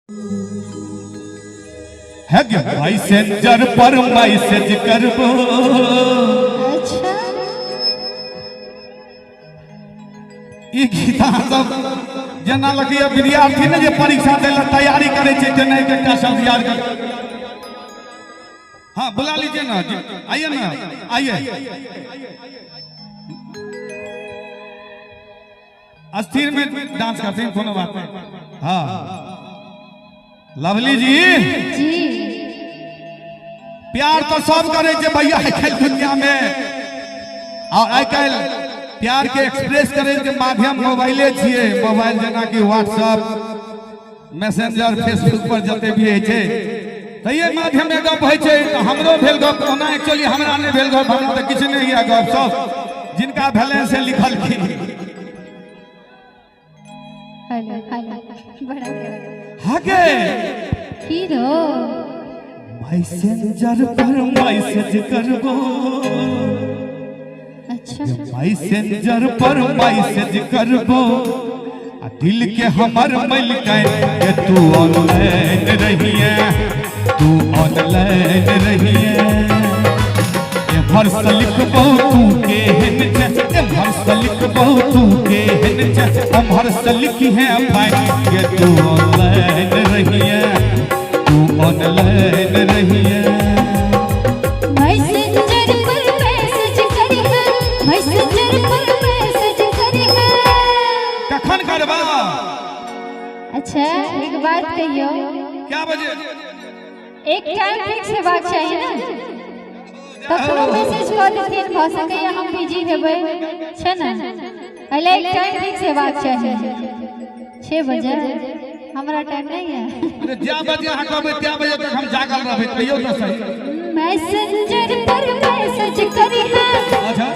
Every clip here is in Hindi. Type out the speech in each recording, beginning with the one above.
है मैसेंजर पर मैसेज करबो। अच्छा ई गीता सब जना लगे विद्यार्थी ने जे परीक्षा देला तैयारी करे छे जना एकटा शब्द याद कर। हाँ बुला लीजिए ना, आइए ना, आइए। अस्थिर में डांस करते हैं, कोनो बात नहीं। हाँ लवली जी प्यार तो सब करे जे भैया आजकल दुनिया में, और आजकल प्यार के एक्सप्रेस करे के माध्यम मोबाइले छिए। मोबाइल जना कि व्हाट्सएप, मैसेंजर, फेसबुक पर जते भी है छे तो ये माध्यम में गप है छे। तो हमरो भेल गप ओना एक्चुअली हमरा ने भेल गप, हमरा तो किछ नहीं है गप, सब जिनका भेले से लिखल की। हेलो हेलो बड़ा हागे हीरो मैसेंजर पर मैसेज करबो। अच्छा मैसेंजर पर मैसेज करबो, दिल के हमर मैल के तू ऑनलाइन रहिए, तू ऑनलाइन रहिए। भरस लिखबो तू के हेन छे, भरस लिखबो तू के हेन छे, भरस लिखी है भाई के तू ऑनलाइन रहिए, तू ऑनलाइन रहिए। मैसेंजर पर मैसेज करी है, मैसेंजर पर मैसेज करी है। कखन करबा? अच्छा एक बात कहियो, क्या बजे? एक टाइम फिक्स हेबाक चाहिए ना, कखनो मैसेज कर देथिन भ सकैया हम बिजी हेबै छै ना, पहले एक टाइम फिक्स हेबाक चाहिए। 6 बजे हमरा टाइम नहीं है। अरे जा बजे अहाँ कहबै त्या बजे तक हम जागल रहबै, कहियो तो सही। मैसेंजर पर मैसेज करी है, अच्छा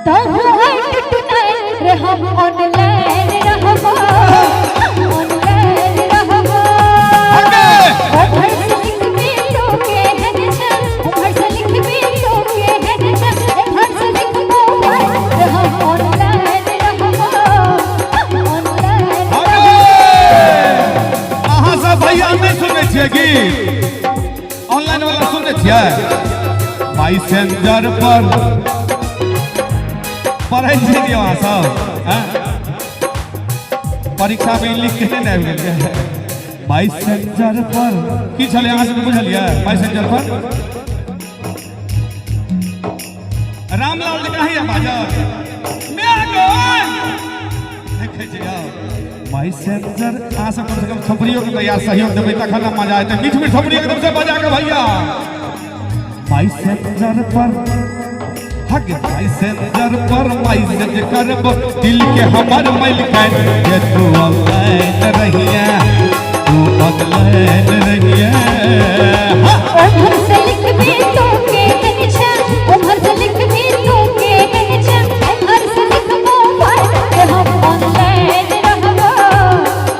तो हार्ट टुनाइट रे हम ऑनलाइन रहबो, ऑनलाइन रहबो। ओभर से लिख भी तो के है छे, ओभर से लिख भी तो के है छे, ओभर से लिख मोबाइल रे हम ऑनलाइन रहबो, ऑनलाइन। अहाँ सब भैया नहीं सुने छिए गीत? ऑनलाइन वाला सुने छिए? मैसेंजर पर पढ़ै छिए अहाँ सब? परीक्षा में लिख के नहीं आबि गेल? मैसेंजर पर की छले अहाँ सब बुझलिए? मैसेंजर पर रामलाल जी कहीं बाजल देखे छै आओ मैसेंजर। अहाँ सब कम से कम थोपड़ियों के तैयार सहयोग देबै तखन ना मजा एतै। मीठ मीठ थोपड़ी एकदम से बजा के भैया। मैसेंजर पर हग मैसेंजर पर मैसेज करब, दिल के हमर मैल के तू ऑनलाइन रहिए, तू ऑनलाइन रहिए। ओभर से लिख भी तो के है छे, ओभर से लिख भी तो के है छे, ओभर से लिख मोबाइल रे हम ऑनलाइन रहबो,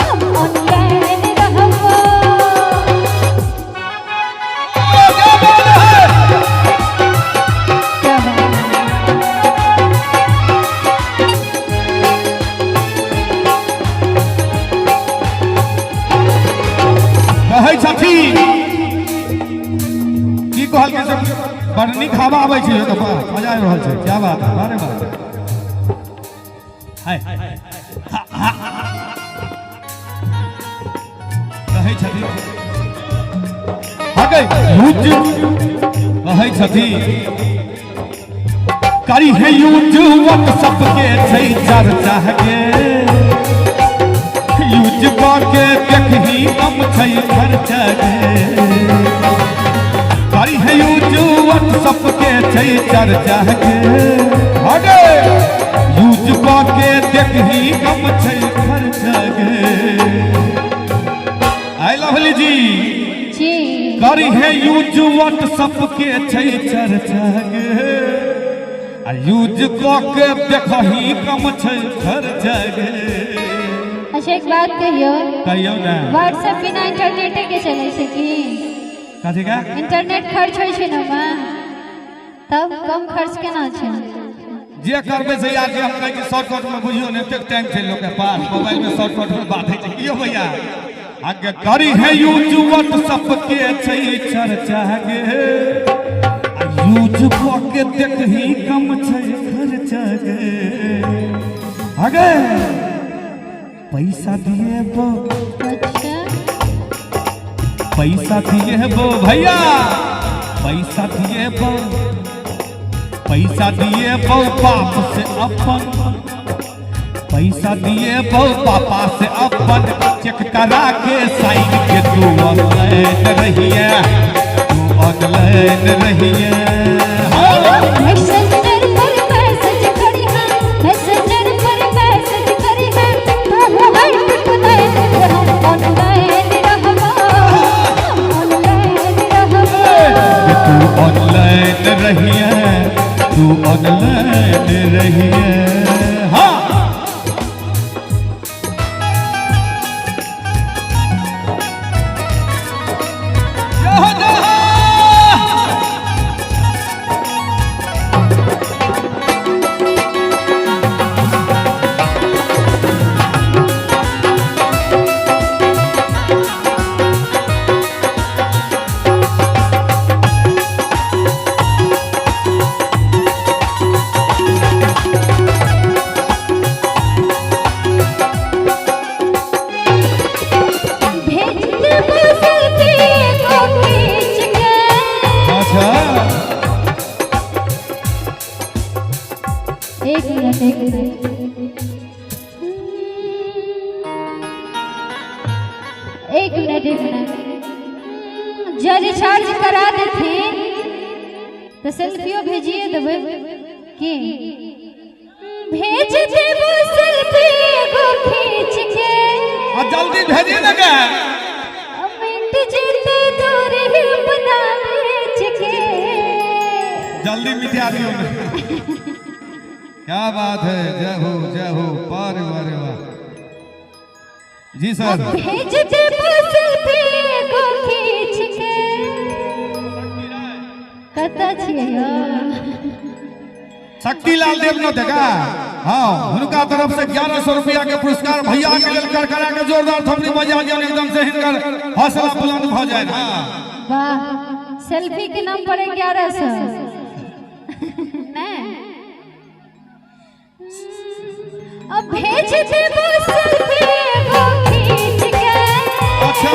हम ऑनलाइन रहबो। क्या बात है? कहै छथिन की कहल के सब बड़ नीक हवा आबै छै, तो मजा आबि रहल छै। क्या बात है? अरे बात हाय कहै छथिन हगे यूज कहै छथिन करी है यूज व्हाट्सएप के छै चर्चा के, यूज के देखही कम छै खर्चा के। करी है यूज व्हाट्सएप के छै चर्चा के, अगे यूज के देखही कम छै खर्चा के। आई लवली जी करी है यूज व्हाट्सएप के छै चर्चा के, आ यूज के देखही कम छै खर्चा के। अच्छा एक बात कहियो ना व्हाट्सएप बिना इंटरनेट के चले छै की? कथी का इंटरनेट खर्च होय छै ना मां, तब कम खर्च केना छै? जे करबे से यार हम कहे कि शॉर्टकट में बुझियो ने एते टाइम छै लोग के पास, मोबाइल में शॉर्टकट में बात है। कियो भैया आगे करी है यूज व्हाट्सएप के छै चर्चा गे यूज के देखही कम छै खर्चा गे आगे पैसा दिए बो पैसा दिए बो भैया पैसा दिए बो पैसा दिए बो बाप से अपन पैसा दिए बो पापा से अपन चेक करा के साइन के तू ऑनलाइन रहिए तू ऑनलाइन रहिए मैसेंजर पर मैसेज करी है मैसेंजर पर मैसेज करी है हाइट को नहीं हम ऑनलाइन रहबा तू ऑनलाइन रहिए तू ऑनलाइन रहिए हाँ एक मिनट जब रिचार्ज करा देते तो सेल्फियो भेजिए देवे कि भेज देबो सेल्फी एगो खींच के और जल्दी भेजिए ना क्या मिनट जीते दूर ही बना बेच के जल्दी मिटा दियो क्या बात है जय हो पार वारे वाह जी सर भेज देबो सेल्फी एगो खींच के कता छियो शक्तिलाल देव न देगा हाँ उनका तरफ से 1100 रुपया के पुरस्कार भैया के लेल कर करा के जोरदार थपड़ी बजा दिया एकदम से हिनकर हौसला बुलंद हो जाए ना वाह सेल्फी के नाम पर 1100 अब भेज देबो सेल्फी एगो खींच के अच्छा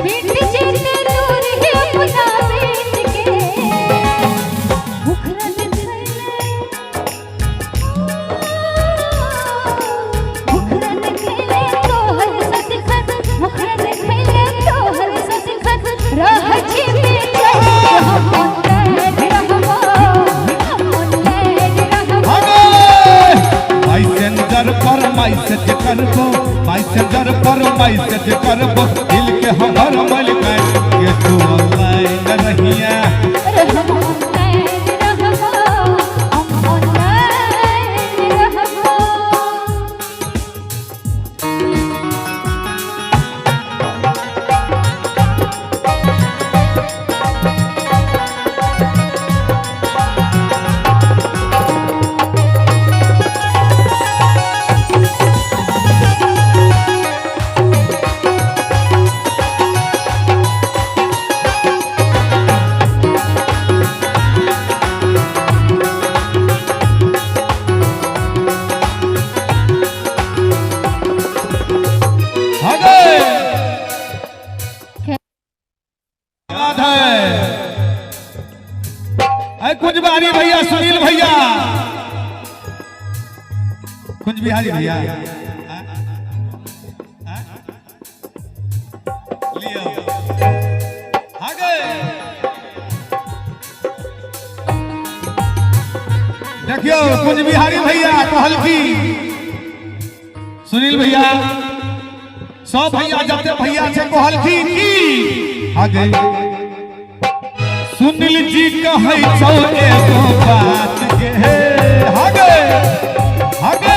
मिट जीते दूर ही अपना बेच के मुखरन खेले तो हर ससखत मुखरन खेले तो हर ससखत रह जी में चले हम ऑनलाइन रहबा हम ऑनलाइन रहबा मैसेंजर पर मैसेज करबो मैसेंजर पर मैसेज करबो दिल के हमर मलकाई के तू ऑनलाइन रहिए हम ऑनलाइन रहबा हम ऑनलाइन रहबा कुछ बिहारी भैया सुनील भैया कुछ बिहारी भैया लियो आगे देखियो कुछ बिहारी भैया कहल की सुनील भैया सब भैया जब भैया से कहल की आगे सुनील जी कहे छो एगो बात गे हागे हागे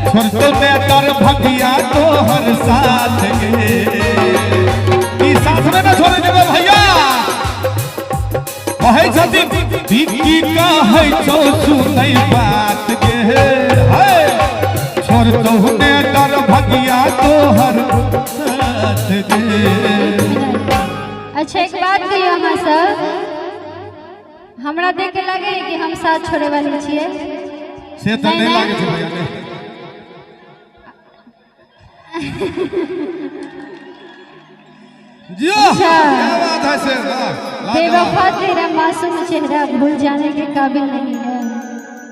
छोड़ ने कर भगिया तो हर साथ गे ई साथ में ना छोड़ देबे भैया कहे छथि बिक्की कहे छो सुनै बात गे हाय छोड़ ने कर भगिया तो हर साथ गे। अच्छा एक बात कहियो अहाँ सब, हमरा देख के लगे कि हम साथ छोड़े वाली छियै से तो नहीं लागे छै भैया ने। जियो क्या बात है से बेवफा तेरा मासूम चेहरा भूल जाने के काबिल नहीं है।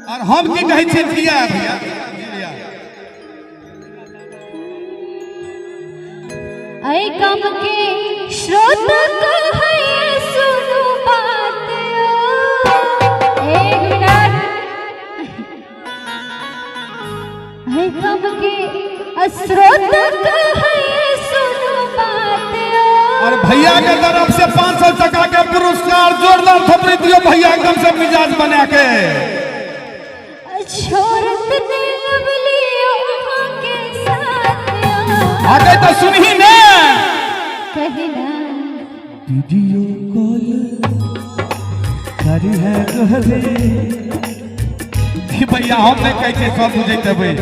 और हम की कहे छियै जिया भैया ऐ कम के स्रोत कहे सुनो बात एक मिनट। ऐ कम के स्रोत कहे सुनो बात। और भैया के तरफ से 500 टका के पुरस्कार जोरदार थपड़ी दियो भैया एकदम से मिजाज बना के। छोड़त ने लवलियो वहाँ के साथ आगे तो सुनही ने कहे ना वीडियो कॉल करी है गोरे। भैया हम नहीं कहे छे सब बुझे भाई।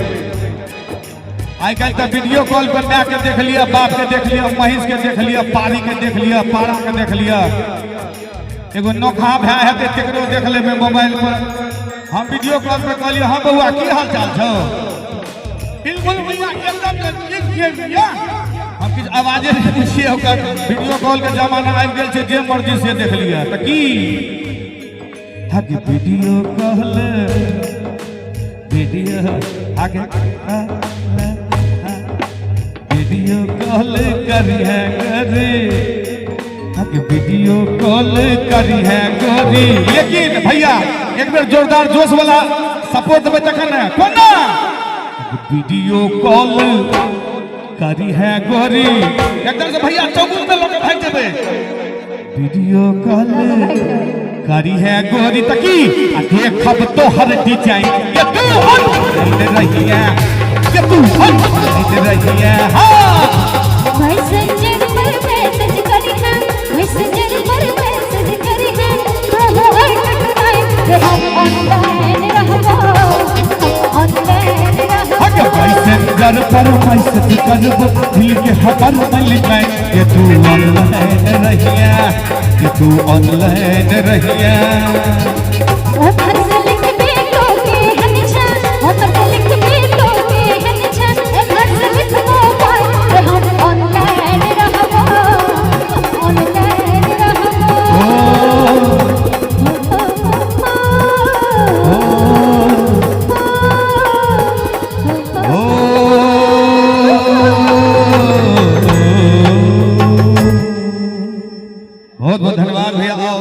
आई कल तो वीडियो कॉल पर माँ के देख लिया, बाप के देख लिया, महीष के देख लिया, पारी के देख लिया, पारा के देख लिया। एगो नोखा भाई है तो केकरो देख ले में मोबाइल पर। हम वीडियो कॉल पे कहलिए हाँ बउआ की हाल चाल छौ। बिल्कुल भैया एकदम ठीक भैया। हम किछ आवाजे नहीं पूछिए ओकर। वीडियो कॉल के जमाना आबि गेल छै, जे मर्जी से देख लिया त की हक वीडियो कॉल वीडियो आगे वीडियो कॉल करी है गोरी। हक वीडियो कॉल करी है गोरी। लेकिन भैया एक बार जोरदार जोश वाला सपोर्ट देवे तखन है कोना वीडियो कॉल करी है गोरी। एकदम से भैया चौगुन में लोग भाग देवे। वीडियो कॉल करी है गोरी तकी आ देखब तो हर डिजाइन ये तू हट रही है, ये तू हट रही है। हां मैसेंजर पर मैसेज करी है, मैसेंजर पर मैसेज करी है। हम ऑनलाइन रहबो, ऑनलाइन रहबो। अगर मैसेंजर पर मैसेज करबो दिल के खबर मिल जाए। ये तू ऑनलाइन रहिया, ये तू ऑनलाइन रहिया। ओकर से लिख दे तो के हनछा, ओकर से लिख दे तो के हनछा। ओकर से लिख दो पर हम ऑनलाइन रहबो, ऑनलाइन रहबो। बहुत बहुत धन्यवाद भैया। आओ